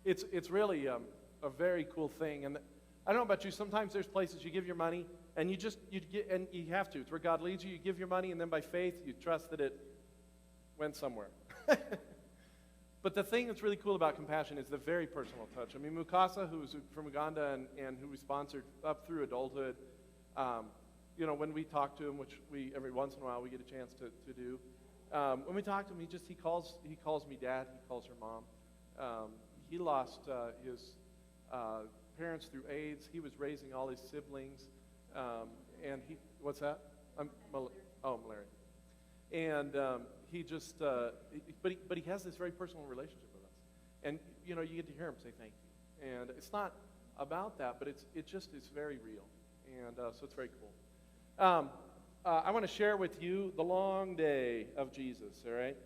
It's really a very cool thing. And I don't know about you, sometimes there's places you give your money, and you have to. It's where God leads you. You give your money, and then by faith, you trust that it went somewhere. But the thing that's really cool about compassion is the very personal touch. I mean, Mukasa, who's from Uganda and who we sponsored up through adulthood, when we talk to him, which we every once in a while we get a chance to do, when we talk to him, he calls me dad. He calls her mom. He lost his parents through AIDS. He was raising all his siblings, and what's that? Malaria. And he just, but he has this very personal relationship with us, and you get to hear him say thank you. And it's not about that, but it's very real, and so it's very cool. I want to share with you the long day of Jesus. All right,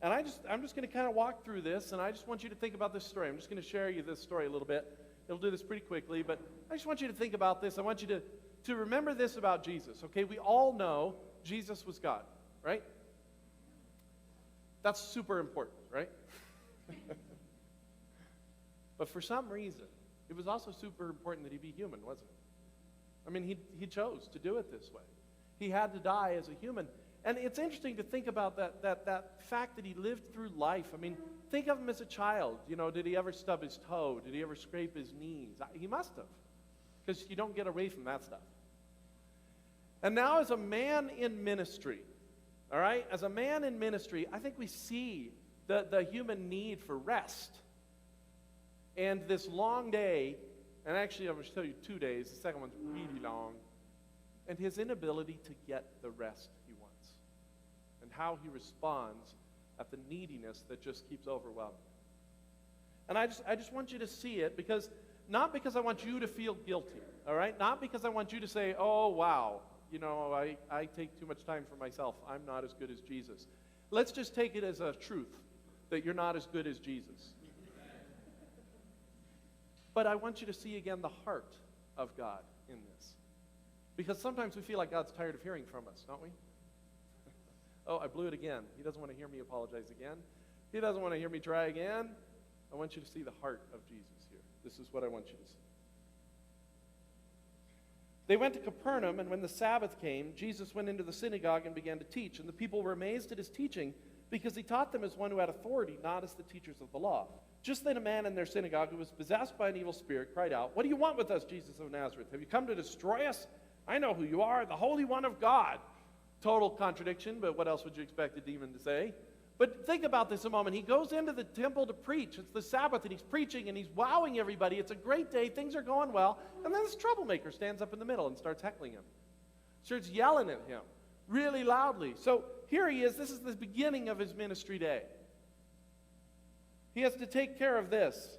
and I'm just going to kind of walk through this, and I just want you to think about this story. I'm just going to share you this story a little bit. It'll do this pretty quickly, but I just want you to think about this. I want you to remember this about Jesus. Okay, we all know Jesus was God, right? That's super important, right? But for some reason, it was also super important that he be human, wasn't it? I mean, he chose to do it this way. He had to die as a human. And it's interesting to think about that fact that he lived through life. I mean, think of him as a child. Did he ever stub his toe? Did he ever scrape his knees? He must have, because you don't get away from that stuff. And now as a man in ministry, all right, as a man in ministry, I think we see the human need for rest. And this long day, and actually I'm going to tell you 2 days, the second one's really long, and his inability to get the rest he wants, and how he responds at the neediness that just keeps overwhelming. And I just want you to see it, not because I want you to feel guilty, all right? Not because I want you to say, oh, wow, I take too much time for myself. I'm not as good as Jesus. Let's just take it as a truth that you're not as good as Jesus. But I want you to see again the heart of God in this. Because sometimes we feel like God's tired of hearing from us, don't we? Oh, I blew it again. He doesn't want to hear me apologize again. He doesn't want to hear me try again. I want you to see the heart of Jesus here. This is what I want you to see. They went to Capernaum, and when the Sabbath came, Jesus went into the synagogue and began to teach. And the people were amazed at his teaching, because he taught them as one who had authority, not as the teachers of the law. Just then a man in their synagogue who was possessed by an evil spirit cried out, "What do you want with us, Jesus of Nazareth? Have you come to destroy us? I know who you are, the Holy One of God." Total contradiction, but what else would you expect a demon to say? But think about this a moment. He goes into the temple to preach. It's the Sabbath, and he's preaching, and he's wowing everybody. It's a great day. Things are going well. And then this troublemaker stands up in the middle and starts heckling him. Starts yelling at him really loudly. So here he is. This is the beginning of his ministry day. He has to take care of this.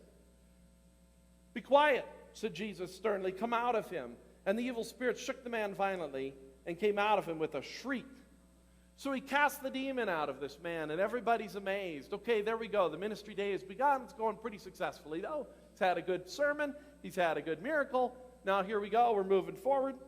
"Be quiet," said Jesus sternly. "Come out of him." And the evil spirit shook the man violently and came out of him with a shriek. So he cast the demon out of this man, and everybody's amazed. Okay, there we go. The ministry day has begun. It's going pretty successfully, though. He's had a good sermon. He's had a good miracle. Now here we go. We're moving forward.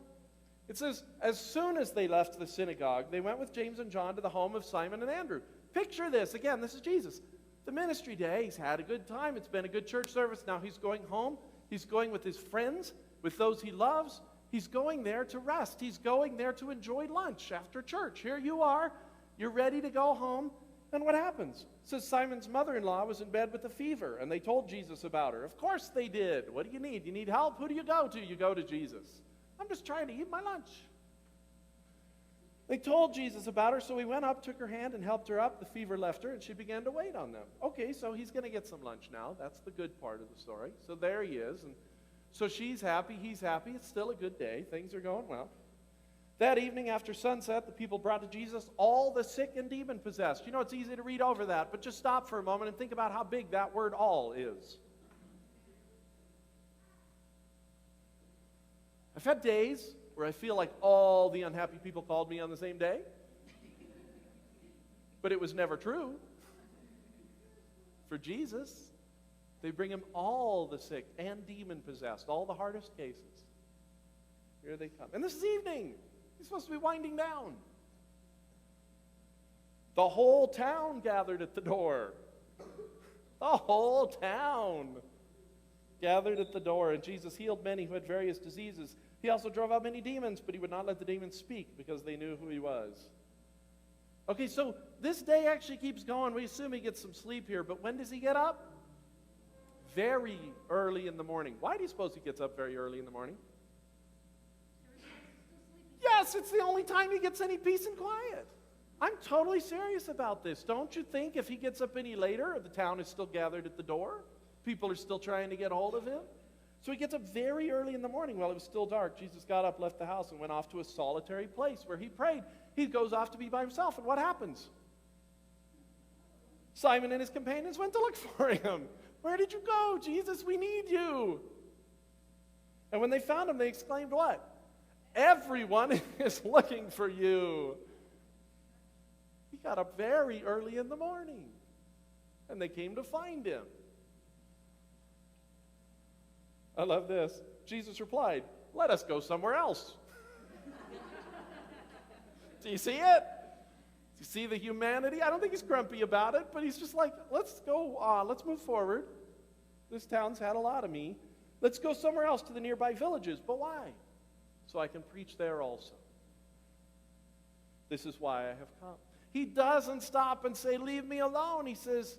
It says, as soon as they left the synagogue, they went with James and John to the home of Simon and Andrew. Picture this. Again, this is Jesus. The ministry day, he's had a good time. It's been a good church service. Now he's going home. He's going with his friends, with those he loves. He's going there to rest. He's going there to enjoy lunch after church. Here you are. You're ready to go home. And what happens? It says Simon's mother-in-law was in bed with a fever, and they told Jesus about her. Of course they did. What do you need? You need help? Who do you go to? You go to Jesus. I'm just trying to eat my lunch. They told Jesus about her, so he went up, took her hand, and helped her up. The fever left her, and she began to wait on them. Okay, so he's going to get some lunch now. That's the good part of the story. So there he is, and so she's happy, he's happy. It's still a good day. Things are going well. That evening after sunset, the people brought to Jesus all the sick and demon-possessed. It's easy to read over that, but just stop for a moment and think about how big that word "all" is. I've had days where I feel like all the unhappy people called me on the same day, but it was never true. For Jesus, they bring him all the sick and demon-possessed, all the hardest cases. Here they come. And this is evening. He's supposed to be winding down. The whole town gathered at the door. The whole town. gathered at the door, and Jesus healed many who had various diseases. He also drove out many demons, but he would not let the demons speak because they knew who he was. Okay, so this day actually keeps going. We assume he gets some sleep here, but when does he get up? Very early in the morning. Why do you suppose he gets up very early in the morning? Yes, it's the only time he gets any peace and quiet. I'm totally serious about this. Don't you think if he gets up any later, the town is still gathered at the door? People are still trying to get hold of him? So he gets up very early in the morning while it was still dark. Jesus got up, left the house, and went off to a solitary place where he prayed. He goes off to be by himself, and what happens? Simon and his companions went to look for him. Where did you go, Jesus? We need you. And when they found him, they exclaimed, what? Everyone is looking for you. He got up very early in the morning, and they came to find him. I love this. Jesus replied, let us go somewhere else. Do you see it? Do you see the humanity? I don't think he's grumpy about it, but he's just like, let's go on, let's move forward. This town's had a lot of me. Let's go somewhere else to the nearby villages. But why? So I can preach there also. This is why I have come. He doesn't stop and say, leave me alone. He says,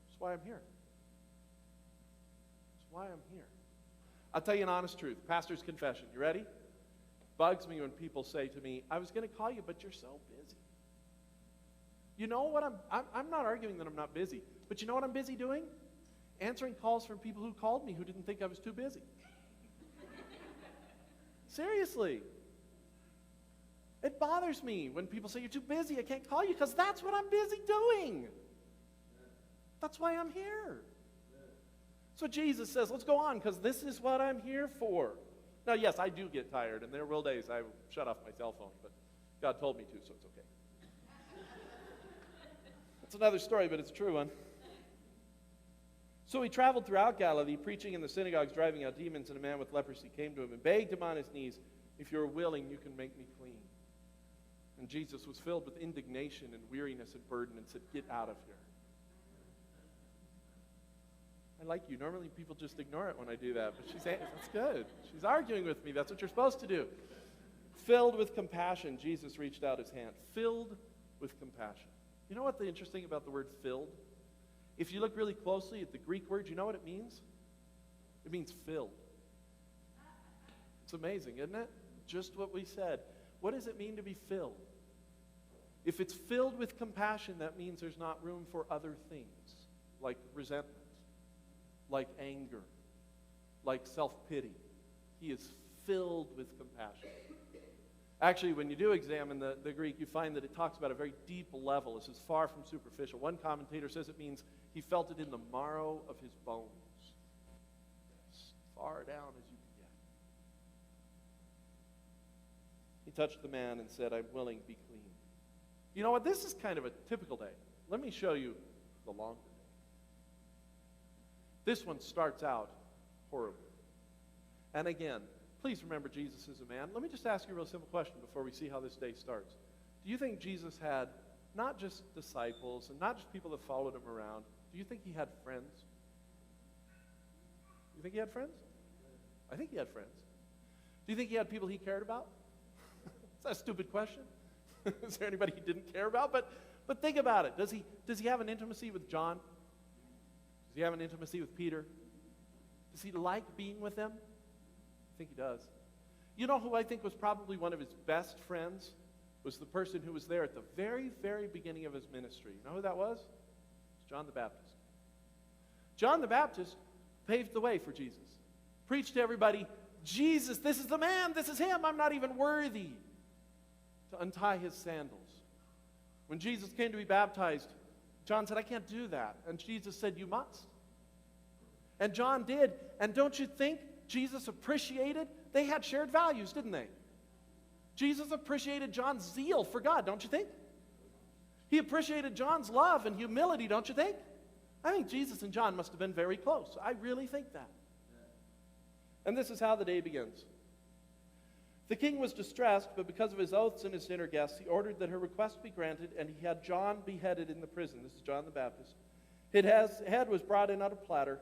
that's why I'm here. That's why I'm here. I'll tell you an honest truth. Pastor's confession. You ready? Bugs me when people say to me, I was going to call you, but you're so busy. You know what? I'm not arguing that I'm not busy. But you know what I'm busy doing? Answering calls from people who called me who didn't think I was too busy. Seriously. It bothers me when people say, you're too busy, I can't call you, because that's what I'm busy doing. That's why I'm here. So Jesus says, let's go on, because this is what I'm here for. Now, yes, I do get tired, and there will days I shut off my cell phone, but God told me to, so it's okay. That's another story, but it's a true one. So he traveled throughout Galilee, preaching in the synagogues, driving out demons, and a man with leprosy came to him and begged him on his knees, if you're willing, you can make me clean. And Jesus was filled with indignation and weariness and burden and said, get out of here. I like you. Normally people just ignore it when I do that, but she's saying, that's good. She's arguing with me. That's what you're supposed to do. Filled with compassion, Jesus reached out his hand. Filled with compassion. You know what the interesting about the word filled? If you look really closely at the Greek word, you know what it means? It means filled. It's amazing, isn't it? Just what we said. What does it mean to be filled? If it's filled with compassion, that means there's not room for other things, like resentment, like anger, like self-pity. He is filled with compassion. Actually, when you do examine the Greek, you find that it talks about a very deep level. This is far from superficial. One commentator says it means he felt it in the marrow of his bones. As far down as you can get. He touched the man and said, I'm willing, be clean. You know what? This is kind of a typical day. Let me show you the longer day. This one starts out horribly. And again, please remember Jesus is a man. Let me just ask you a real simple question before we see how this day starts. Do you think Jesus had not just disciples and not just people that followed him around? Do you think he had friends? You think he had friends? I think he had friends. Do you think he had people he cared about? Is that a stupid question? Is there anybody he didn't care about? But think about it. Does he have an intimacy with John? Does he have an intimacy with Peter? Does he like being with them? I think he does. You know who I think was probably one of his best friends? Was the person who was there at the very, very beginning of his ministry. You know who that was? It's John the Baptist. John the Baptist paved the way for Jesus. Preached to everybody, Jesus, this is the man, this is him. I'm not even worthy to untie his sandals. When Jesus came to be baptized, John said, I can't do that. And Jesus said, you must. And John did. And don't you think Jesus appreciated? They had shared values, didn't they? Jesus appreciated John's zeal for God, don't you think? He appreciated John's love and humility, don't you think? I think Jesus and John must have been very close. I really think that. And this is how the day begins. The king was distressed, but because of his oaths and his dinner guests, he ordered that her request be granted, and he had John beheaded in the prison. This is John the Baptist. His head was brought in on a platter,